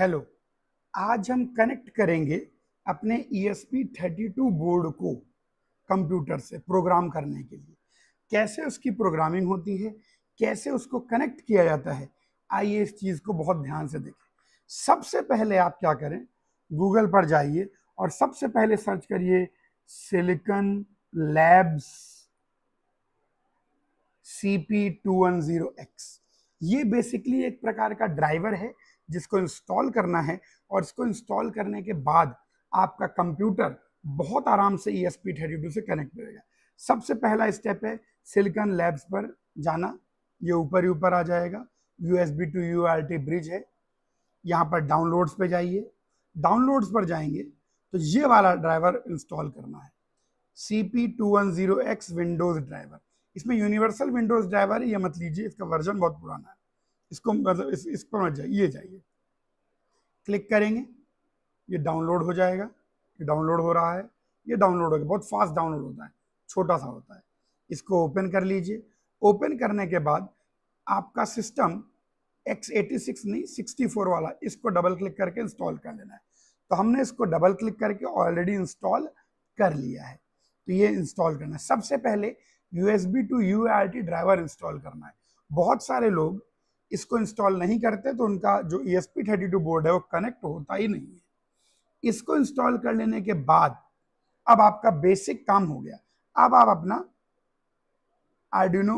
Hello. आज हम connect करेंगे अपने ESP32 बोर्ड को कंप्यूटर से प्रोग्राम करने के लिए। कैसे उसकी प्रोग्रामिंग होती है, कैसे उसको कनेक्ट किया जाता है, आइए इस चीज़ को बहुत ध्यान से देखें। सबसे पहले आप क्या करें, गूगल पर जाइए और सबसे पहले सर्च करिए सिलिकॉन लैब्स CP210X। ये बेसिकली एक प्रकार का ड्राइवर है जिसको इंस्टॉल करना है, और इसको इंस्टॉल करने के बाद आपका कंप्यूटर बहुत आराम से ESP32 से कनेक्ट करेगा। सबसे पहला स्टेप है सिलिकॉन लैब्स पर जाना। ये ऊपर ही ऊपर आ जाएगा, USB to UART ब्रिज है। यहाँ पर डाउनलोड्स पे जाइए, डाउनलोड्स पर जाएंगे तो ये वाला ड्राइवर इंस्टॉल करना है, CP210X विंडोज ड्राइवर। इसमें यूनिवर्सल विंडोज ड्राइवर है, ये मत लीजिए, इसका वर्जन बहुत पुराना है, इसको मतलब इस पर मत जाइए, ये जाइए, क्लिक करेंगे, ये डाउनलोड हो जाएगा। ये डाउनलोड हो रहा है, ये डाउनलोड हो गया, बहुत फास्ट डाउनलोड होता है, छोटा सा होता है। इसको ओपन कर लीजिए। ओपन करने के बाद आपका सिस्टम x86 नहीं 64 वाला, इसको डबल क्लिक करके इंस्टॉल कर लेना है। तो हमने इसको डबल क्लिक करके ऑलरेडी इंस्टॉल कर लिया है, तो ये इंस्टॉल करना है। सबसे पहले USB to UART driver install करना है। बहुत सारे लोग इसको इंस्टॉल नहीं करते, तो उनका जो ESP32 बोर्ड है वो कनेक्ट होता ही नहीं है। इसको इंस्टॉल कर लेने के बाद अब आपका बेसिक काम हो गया। अब आप अपना आर्डिनो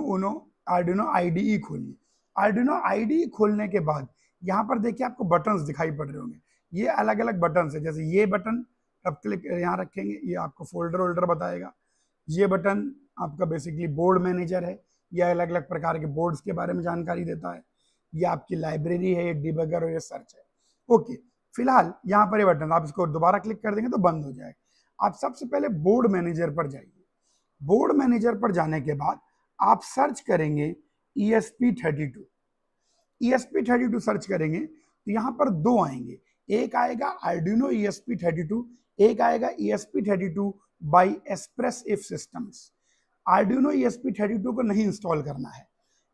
IDE खोलिए। आर्डिनो IDE खोलने के बाद यहाँ पर देखिए आपको बटन्स दिखाई पड़ रहे होंगे। ये अलग अलग बटन्स है, जैसे ये बटन अब क्लिक यहाँ रखेंगे, ये आपको फोल्डर वोल्डर बताएगा। ये बटन आपका बेसिकली बोर्ड मैनेजर है, यह अलग अलग प्रकार के बोर्ड्स के बारे में जानकारी देता है। ये आपकी लाइब्रेरी है, ये डिबगर और ये सर्च है। ओके, फिलहाल यहाँ पर ये बटन, आप इसको दोबारा क्लिक कर देंगे तो बंद हो जाएगा। आप सबसे पहले बोर्ड मैनेजर पर जाइए। बोर्ड मैनेजर पर जाने के बाद आप सर्च करेंगे ESP32। ESP32 सर्च करेंगे तो यहाँ पर दो आएंगे, एक आएगा आर्डिनो ESP32, एक आएगा ESP32 by express if systems. Arduino ESP32 को नहीं इंस्टॉल करना है।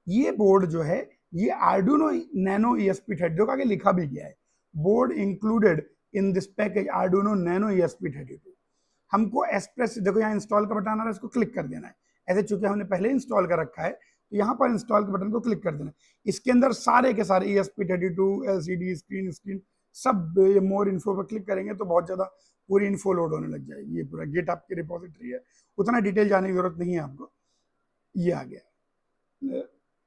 ये बोर्ड जो है ये आर्डिनो नैनो ESP32 का लिखा भी गया है, board included in this package Arduino nano ESP32। हमको एक्सप्रेस, देखो यहाँ इंस्टॉल का बटन आ रहा है, इसको क्लिक कर देना है। ऐसे चूंकि हमने पहले इंस्टॉल कर रखा है तो यहाँ पर इंस्टॉल के बटन को क्लिक कर देना है। इसके अंदर सारे के सारे ESP32 LCD स्क्रीन सब मोर इन्फो पर क्लिक करेंगे तो बहुत ज्यादा पूरी इन्फो लोड होने लग जाएगी। ये पूरा गेट आपकी रिपोजिटरी है, उतना डिटेल जाने की जरूरत नहीं है आपको। ये आ गया,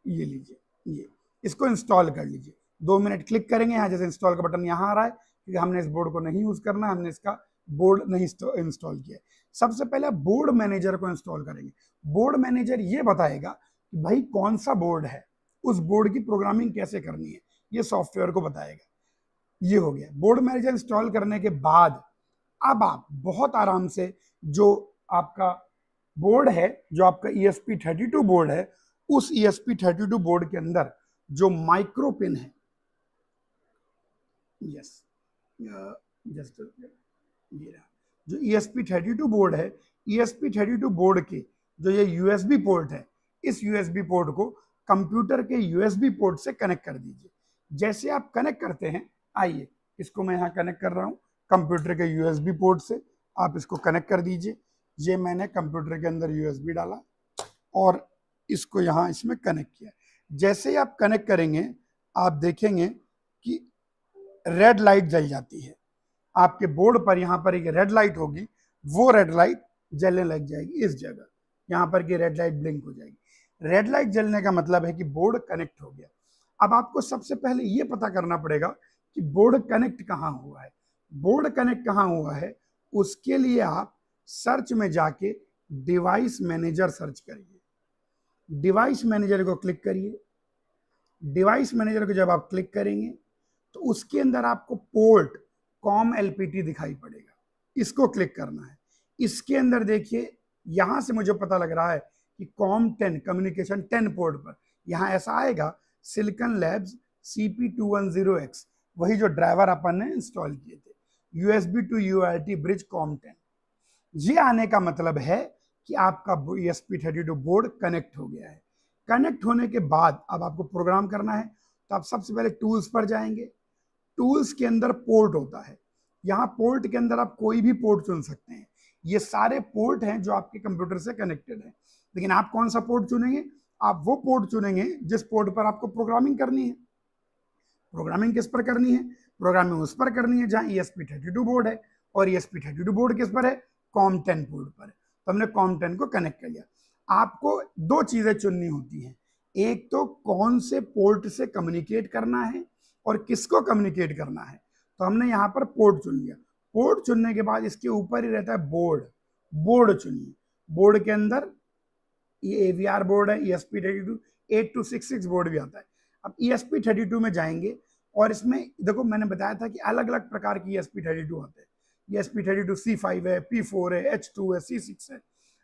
ये लीजिए, ये इसको इंस्टॉल कर लीजिए। 2 मिनट क्लिक करेंगे, यहाँ जैसे इंस्टॉल का बटन यहाँ आ रहा है, क्योंकि हमने इस बोर्ड को नहीं यूज करना, हमने इसका बोर्ड नहीं इंस्टॉल किया। सबसे पहले बोर्ड मैनेजर को इंस्टॉल करेंगे। बोर्ड मैनेजर ये बताएगा कि भाई कौन सा बोर्ड है, उस बोर्ड की प्रोग्रामिंग कैसे करनी है, ये सॉफ्टवेयर को बताएगा। ये हो गया बोर्ड मैनेजर इंस्टॉल करने के बाद अब आप बहुत आराम से जो आपका बोर्ड है, जो आपका ESP32 बोर्ड है, उस ESP32 बोर्ड के अंदर जो माइक्रो पिन है, यस जस्ट ये रहा, जो ESP32 बोर्ड है, ESP32 बोर्ड के जो ये USB पोर्ट है, इस USB पोर्ट को कंप्यूटर के USB पोर्ट से कनेक्ट कर दीजिए। जैसे आप कनेक्ट करते हैं, आइए इसको मैं यहाँ कनेक्ट कर रहा हूँ कंप्यूटर के USB पोर्ट से, आप इसको कनेक्ट कर दीजिए। ये मैंने कंप्यूटर के अंदर USB डाला और इसको यहाँ इसमें कनेक्ट किया। जैसे ही आप कनेक्ट करेंगे आप देखेंगे कि रेड लाइट जल जाती है आपके बोर्ड पर। यहाँ पर एक रेड लाइट होगी, वो रेड लाइट जलने लग जाएगी इस जगह, यहाँ पर की रेड लाइट ब्लिंक हो जाएगी। रेड लाइट जलने का मतलब है कि बोर्ड कनेक्ट हो गया। अब आपको सबसे पहले ये पता करना पड़ेगा कि बोर्ड कनेक्ट कहाँ हुआ है। बोर्ड कनेक्ट कहाँ हुआ है, उसके लिए आप सर्च में जाके डिवाइस मैनेजर सर्च करिए। डिवाइस मैनेजर को क्लिक करिए। डिवाइस मैनेजर को जब आप क्लिक करेंगे तो उसके अंदर आपको पोर्ट कॉम LPT दिखाई पड़ेगा, इसको क्लिक करना है। इसके अंदर देखिए, यहां से मुझे पता लग रहा है कि COM10 कम्युनिकेशन 10 पोर्ट पर यहां ऐसा आएगा सिलिकॉन लैब्स CP210X, वही जो ड्राइवर अपन ने इंस्टॉल किए थे, USB to UART bridge COM10। ये आने का मतलब है कि आपका ESP32 बोर्ड कनेक्ट हो गया है। कनेक्ट होने के बाद अब आपको प्रोग्राम करना है, तो आप सबसे पहले टूल्स पर जाएंगे। टूल्स के अंदर पोर्ट होता है। यहाँ पोर्ट के अंदर आप कोई भी पोर्ट चुन सकते हैं। ये सारे पोर्ट हैं जो आपके कंप्यूटर से कनेक्टेड है। लेकिन आप कौन सा पोर्ट चुनेंगे? आप वो पोर्ट चुनेंगे जिस पोर्ट पर आपको प्रोग्रामिंग करनी है। प्रोग्रामिंग किस पर करनी है? प्रोग्रामिंग उस पर करनी है जहाँ ESP32 बोर्ड है, और ESP32 बोर्ड किस पर है? COM10 पोर्ट पर। तो हमने COM10 को कनेक्ट कर लिया। आपको दो चीजें चुननी होती हैं, एक तो कौन से पोर्ट से कम्युनिकेट करना है और किसको कम्युनिकेट करना है। तो हमने यहाँ पर पोर्ट चुन लिया। पोर्ट चुनने के बाद इसके ऊपर ही रहता है बोर्ड, बोर्ड चुनिए। बोर्ड के अंदर ये AVR बोर्ड है, ESP32 8266 बोर्ड भी आता है। अब ESP32 में जाएंगे और इसमें देखो मैंने बताया था कि अलग अलग प्रकार की ESP32 आते हैं। ESP32 C5 है, P4 है, H2 है, C6 है।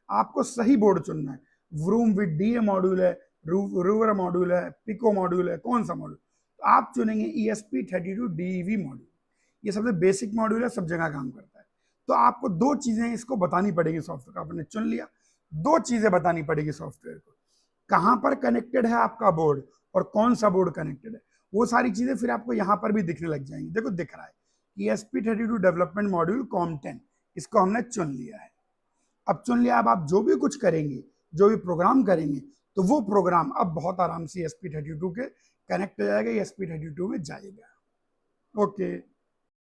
आपको सही बोर्ड चुनना है। व्रूम विद DA मॉड्यूल है, रूवर मॉड्यूल है, पिको मॉड्यूल है, कौन सा मॉड्यूल? तो आप चुनेंगे ESP32 DEV मॉड्यूल। ये सबसे बेसिक मॉड्यूल है, सब जगह काम करता है। तो आपको दो चीजें इसको बतानी पड़ेगी सॉफ्टवेयर का। आपने चुन लिया, दो चीजें बतानी पड़ेगी सॉफ्टवेयर को, कहां पर कनेक्टेड है आपका बोर्ड और कौन सा बोर्ड कनेक्टेड है। वो सारी चीजें फिर आपको यहाँ पर भी दिखने लग जाएंगी। देखो दिख रहा है ESP32 डेवलपमेंट मॉड्यूल COM10, इसको हमने चुन लिया है। अब चुन लिया, अब आप जो भी कुछ करेंगे, जो भी प्रोग्राम करेंगे, तो वो प्रोग्राम अब बहुत आराम से ESP32 के कनेक्ट हो जाएगा, ESP32 में जाएगा। ओके।